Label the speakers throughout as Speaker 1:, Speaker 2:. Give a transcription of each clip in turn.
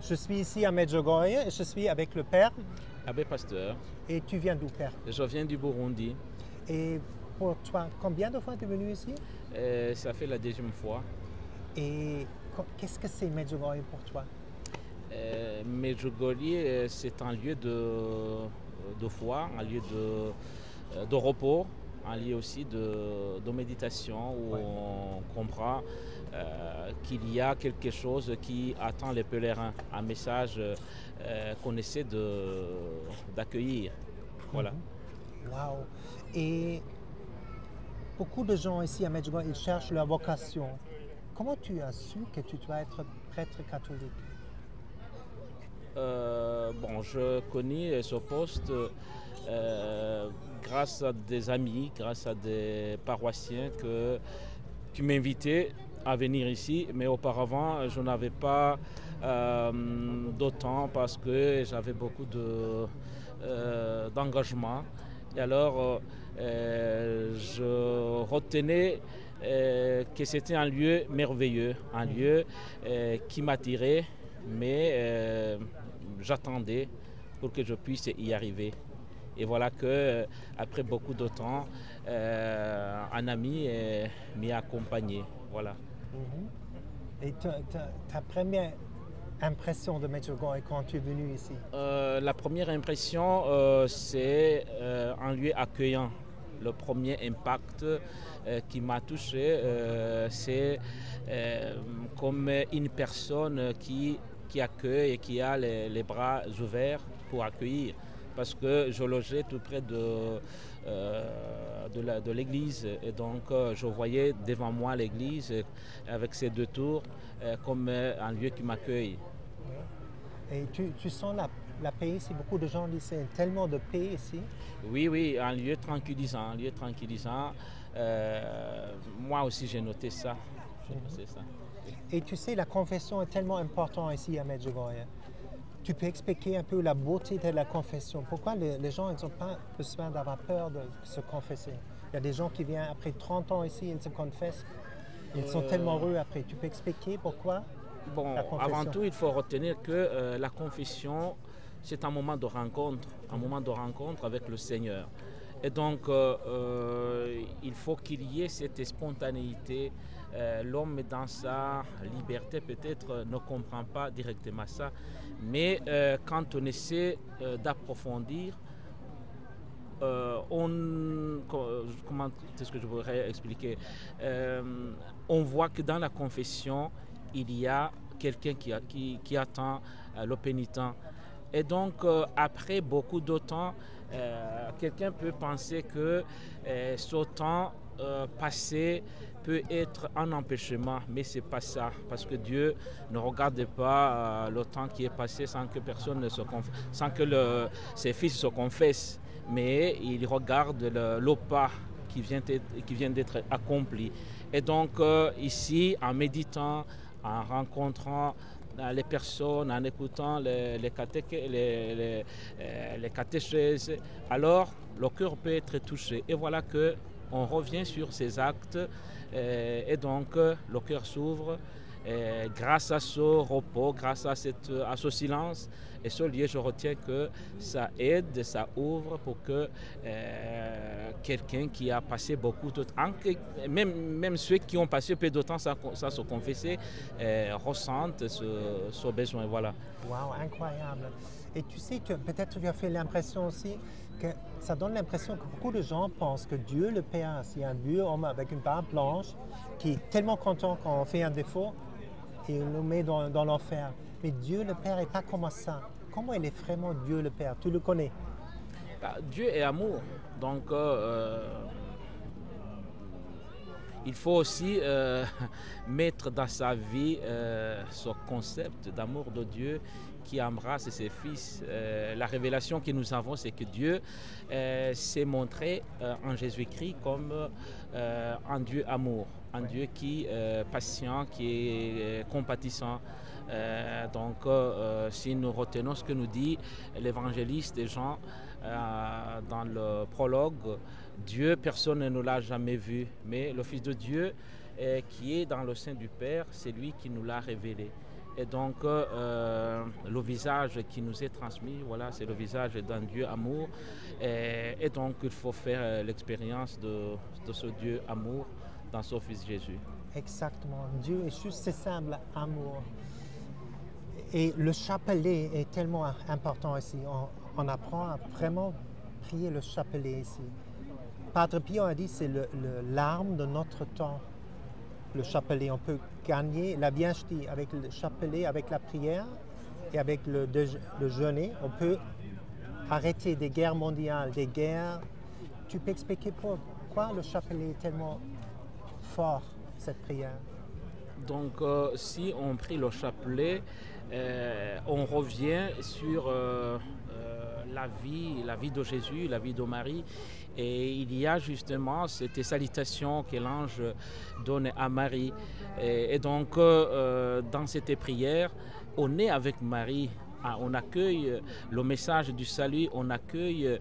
Speaker 1: Je suis ici à Medjugorje et je suis avec le père.
Speaker 2: Abbé Pasteur,
Speaker 1: Et tu viens d'où, père?
Speaker 2: je viens du Burundi.
Speaker 1: Et pour toi, combien de fois tu es venu ici?
Speaker 2: Ça fait la deuxième fois.
Speaker 1: Et qu'est-ce que c'est Medjugorje pour toi?
Speaker 2: Medjugorje, c'est un lieu de foi, un lieu de repos, un lieu aussi de méditation où on comprend qu'il y a quelque chose qui attend les pèlerins, un message qu'on essaie d'accueillir. Voilà.
Speaker 1: Wow! Et beaucoup de gens ici à Medjugorje, ils cherchent leur vocation. Comment tu as su que tu dois être prêtre catholique?
Speaker 2: Bon, je connais ce poste grâce à des amis, grâce à des paroissiens qui m'invitaient à venir ici, mais auparavant je n'avais pas d'autant parce que j'avais beaucoup d'engagement. Et alors je retenais que c'était un lieu merveilleux, un lieu qui m'attirait, mais j'attendais pour que je puisse y arriver. Et voilà que après beaucoup de temps, un ami m'y a accompagné. Voilà.
Speaker 1: Et ta première impression de Medjugorje quand tu es venu ici?
Speaker 2: La première impression, c'est un lieu accueillant. Le premier impact qui m'a touché, c'est comme une personne qui accueille et qui a les bras ouverts pour accueillir. Parce que je logeais tout près de l'église et donc je voyais devant moi l'église avec ses deux tours comme un lieu qui m'accueille.
Speaker 1: Et tu sens la paix ici? Beaucoup de gens disent qu'il y a tellement de paix ici.
Speaker 2: Oui, un lieu tranquillisant, moi aussi j'ai noté ça.
Speaker 1: Et tu sais, la confession est tellement importante ici à Medjugorje. Tu peux expliquer un peu la beauté de la confession. Pourquoi les gens n'ont pas besoin d'avoir peur de se confesser? Il y a des gens qui viennent après 30 ans ici, ils se confessent. Ils sont tellement heureux après. Tu peux expliquer pourquoi?
Speaker 2: Bon, avant tout, il faut retenir que la confession, c'est un moment de rencontre avec le Seigneur. Et donc, il faut qu'il y ait cette spontanéité. L'homme, dans sa liberté, peut-être ne comprend pas directement ça. Mais quand on essaie d'approfondir, comment est-ce que je pourrais expliquer? On voit que dans la confession, il y a quelqu'un qui attend le pénitent. Et donc, après beaucoup de temps, quelqu'un peut penser que ce temps passé peut être un empêchement, mais ce n'est pas ça, parce que Dieu ne regarde pas le temps qui est passé sans que personne ne se confesse, sans que ses fils se confessent, mais il regarde le pas qui vient d'être accompli. Et donc, ici, en méditant, en rencontrant les personnes, en écoutant les catéchèses, alors le cœur peut être touché. Et voilà que on revient sur ces actes et donc le cœur s'ouvre grâce à ce repos, grâce à ce silence. Et ce lieu, je retiens que ça aide, ça ouvre pour que quelqu'un qui a passé beaucoup de temps, même ceux qui ont passé peu de temps sans se confesser, ressentent ce besoin. Voilà.
Speaker 1: Wow, incroyable. Et tu sais que peut-être tu as fait l'impression aussi que ça donne l'impression que beaucoup de gens pensent que Dieu le Père, c'est un vieux homme avec une barbe blanche qui est tellement content quand on fait un défaut et il nous met dans l'enfer. Mais Dieu le Père n'est pas comme ça. Comment il est vraiment Dieu le Père? Tu le connais?
Speaker 2: Dieu est amour. Donc, il faut aussi mettre dans sa vie ce concept d'amour de Dieu qui embrasse ses fils. La révélation que nous avons, c'est que Dieu s'est montré en Jésus-Christ comme un Dieu amour, un Dieu qui est patient, qui est compatissant. Donc, si nous retenons ce que nous dit l'évangéliste Jean dans le prologue, Dieu, personne ne l'a jamais vu, mais le Fils de Dieu qui est dans le sein du Père, c'est lui qui nous l'a révélé. Et donc, le visage qui nous est transmis, voilà, c'est le visage d'un Dieu amour. Et donc, il faut faire l'expérience de ce Dieu amour dans son Fils Jésus.
Speaker 1: Exactement. Dieu est juste, c'est simple, amour. Et le chapelet est tellement important ici. On apprend à vraiment prier le chapelet ici. Padre Pio a dit c'est l'arme de notre temps. Le chapelet, on peut gagner la biencheté avec le chapelet, avec la prière et avec le jeûner. On peut arrêter des guerres mondiales, des guerres. Tu peux expliquer pourquoi le chapelet est tellement fort, cette prière?
Speaker 2: Donc, si on prie le chapelet, on revient sur la vie de Jésus, la vie de Marie. Et il y a justement cette salutation que l'ange donne à Marie. Et donc, dans cette prière, on est avec Marie. On accueille le message du salut, on accueille,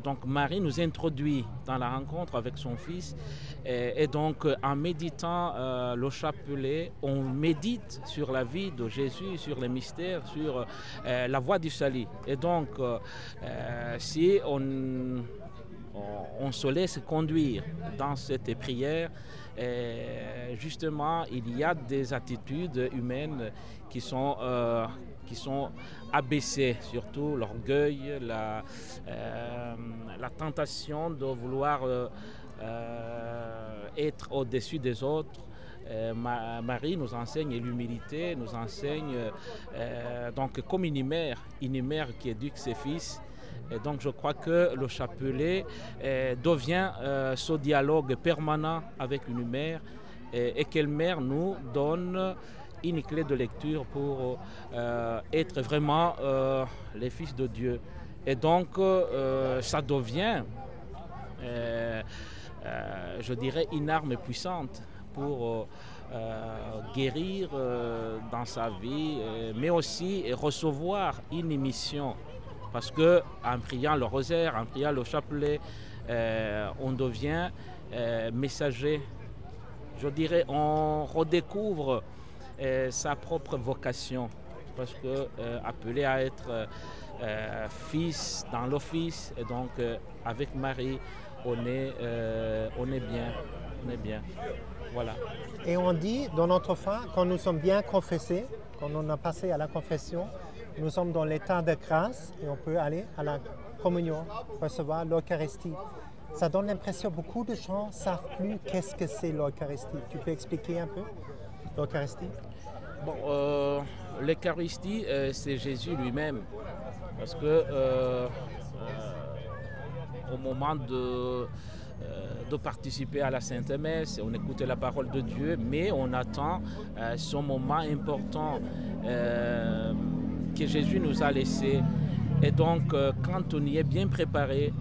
Speaker 2: donc Marie nous introduit dans la rencontre avec son Fils. Et donc, en méditant le chapelet, on médite sur la vie de Jésus, sur les mystères, sur la voie du salut. Et donc, si on se laisse conduire dans cette prière, justement, il y a des attitudes humaines qui sont abaissées, surtout l'orgueil, la tentation de vouloir être au-dessus des autres. Marie nous enseigne l'humilité, nous enseigne donc comme une mère qui éduque ses fils. Et donc je crois que le chapelet devient ce dialogue permanent avec une mère et quelle mère nous donne une clé de lecture pour être vraiment les fils de Dieu. Et donc ça devient, je dirais, une arme puissante pour guérir dans sa vie, mais aussi recevoir une mission. Parce qu'en priant le rosaire, en priant le chapelet, on devient messager. Je dirais, on redécouvre sa propre vocation. Parce que appelé à être fils dans l'office, et donc avec Marie, on est bien. Voilà.
Speaker 1: Et on dit dans notre foi, quand nous sommes bien confessés, quand on a passé à la confession, nous sommes dans l'état de grâce et on peut aller à la communion, recevoir l'Eucharistie. Ça donne l'impression que beaucoup de gens ne savent plus qu'est-ce que c'est l'Eucharistie. Tu peux expliquer un peu l'Eucharistie?
Speaker 2: Bon, l'Eucharistie, c'est Jésus lui-même. Parce que au moment de participer à la Sainte Messe, on écoute la parole de Dieu, mais on attend ce moment important que Jésus nous a laissé. Et donc, quand on y est bien préparé,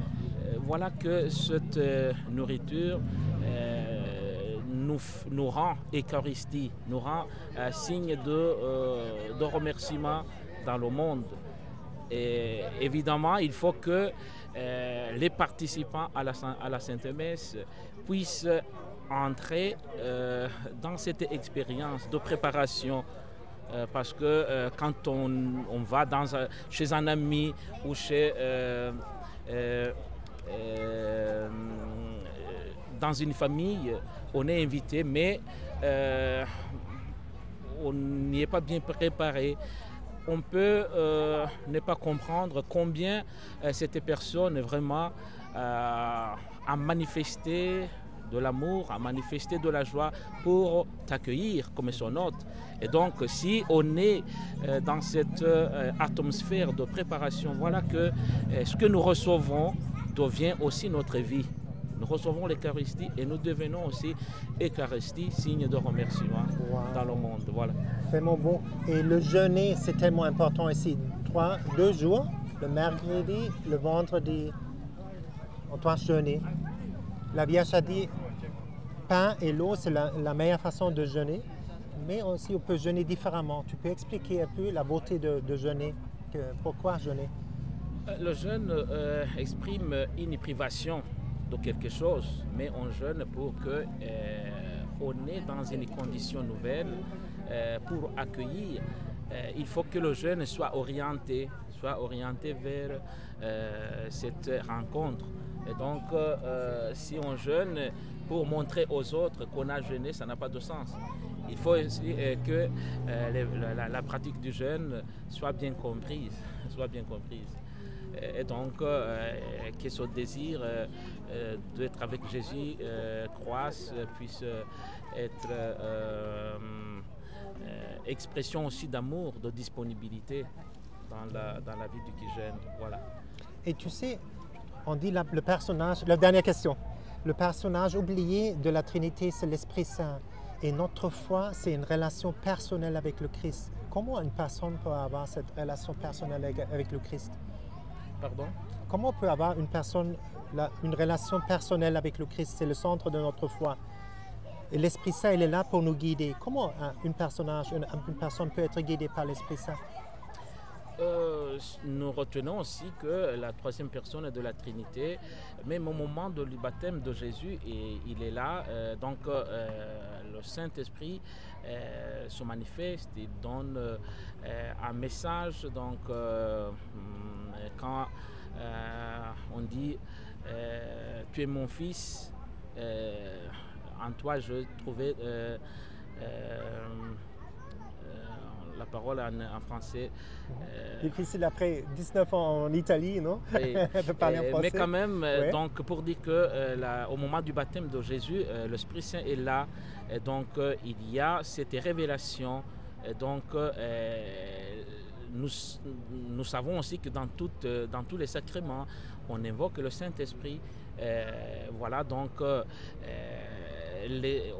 Speaker 2: voilà que cette nourriture nous rend Eucharistie, nous rend signe de remerciement dans le monde. Et évidemment, il faut que les participants à la Sainte Messe puissent entrer dans cette expérience de préparation. Parce que quand on va chez un ami ou dans une famille, on est invité, mais on n'y est pas bien préparé. On peut ne pas comprendre combien cette personne vraiment a manifesté de l'amour, a manifesté de la joie pour t'accueillir comme son hôte. Et donc, si on est dans cette atmosphère de préparation, voilà que ce que nous recevons devient aussi notre vie. Nous recevons l'Eucharistie et nous devenons aussi Eucharistie, signe de remerciement dans le monde. Voilà.
Speaker 1: Vraiment bon. Et le jeûner, c'est tellement important ici. 2 jours, le mercredi, le vendredi, on doit jeûner. La Vierge a dit, pain et l'eau, c'est la meilleure façon de jeûner. Mais aussi, on peut jeûner différemment. Tu peux expliquer un peu la beauté de jeûner? Pourquoi jeûner?
Speaker 2: Le jeûne exprime une privation de quelque chose, mais on jeûne pour qu'on est dans une condition nouvelle pour accueillir il faut que le jeune soit orienté vers cette rencontre. Et donc, si on jeûne pour montrer aux autres qu'on a jeûné, ça n'a pas de sens. Il faut aussi que la pratique du jeûne soit bien comprise. Et donc, que ce désir d'être avec Jésus croisse, puisse être expression aussi d'amour, de disponibilité dans la vie du qui jeûne. Voilà.
Speaker 1: Et tu sais, on dit le personnage, la dernière question, le personnage oublié de la Trinité, c'est l'Esprit Saint. Et notre foi, c'est une relation personnelle avec le Christ. Comment une personne peut avoir cette relation personnelle avec le Christ?
Speaker 2: Pardon?
Speaker 1: Comment peut avoir une relation personnelle avec le Christ? C'est le centre de notre foi. Et l'Esprit Saint, il est là pour nous guider. Comment une personne peut être guidée par l'Esprit Saint?
Speaker 2: Nous retenons aussi que la troisième personne de la Trinité, même au moment du baptême de Jésus, il est là. Donc le Saint-Esprit se manifeste, il donne un message. Donc quand on dit tu es mon fils, en toi je trouvais la parole en français.
Speaker 1: Difficile après 19 ans en Italie, non? De parler en français.
Speaker 2: Mais quand même, donc pour dire que au moment du baptême de Jésus, l'Esprit Saint est là. Et donc il y a cette révélation. Et donc nous savons aussi que dans tous les sacrements, on invoque le Saint-Esprit. Voilà, donc au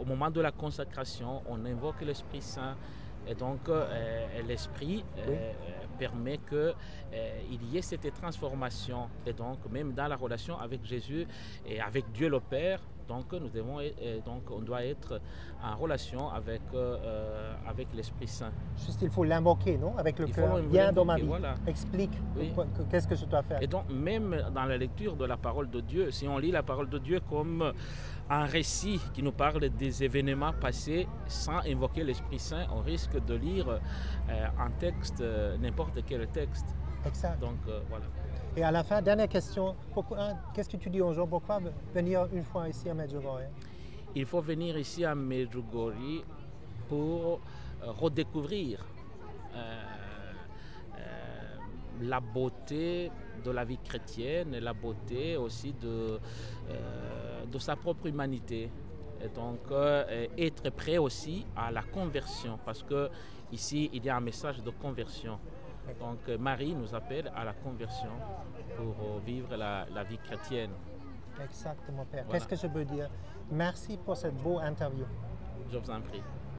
Speaker 2: moment de la consacration, on invoque l'Esprit Saint. Et donc l'Esprit permet qu'il y ait cette transformation. Et donc même dans la relation avec Jésus et avec Dieu le Père, donc on doit être en relation avec l'Esprit Saint.
Speaker 1: Juste, il faut l'invoquer, non? Avec le cœur. Viens dans ma vie.
Speaker 2: Voilà.
Speaker 1: Explique
Speaker 2: Oui.
Speaker 1: Qu'est-ce que je dois faire.
Speaker 2: Et donc même dans la lecture de la parole de Dieu, si on lit la parole de Dieu comme un récit qui nous parle des événements passés sans invoquer l'Esprit Saint, on risque de lire un texte, n'importe quel texte.
Speaker 1: Exact.
Speaker 2: Donc voilà.
Speaker 1: Et à la fin, dernière question, qu'est-ce que tu dis aux gens? Pourquoi venir une fois ici à Medjugorje?
Speaker 2: Il faut venir ici à Medjugorje pour redécouvrir la beauté de la vie chrétienne et la beauté aussi de sa propre humanité. Et donc être prêt aussi à la conversion, parce que ici il y a un message de conversion. Donc Marie nous appelle à la conversion pour vivre la vie chrétienne.
Speaker 1: Exactement, Père.
Speaker 2: Voilà.
Speaker 1: Qu'est-ce que je peux dire? Merci pour cette beau interview.
Speaker 2: Je vous en prie.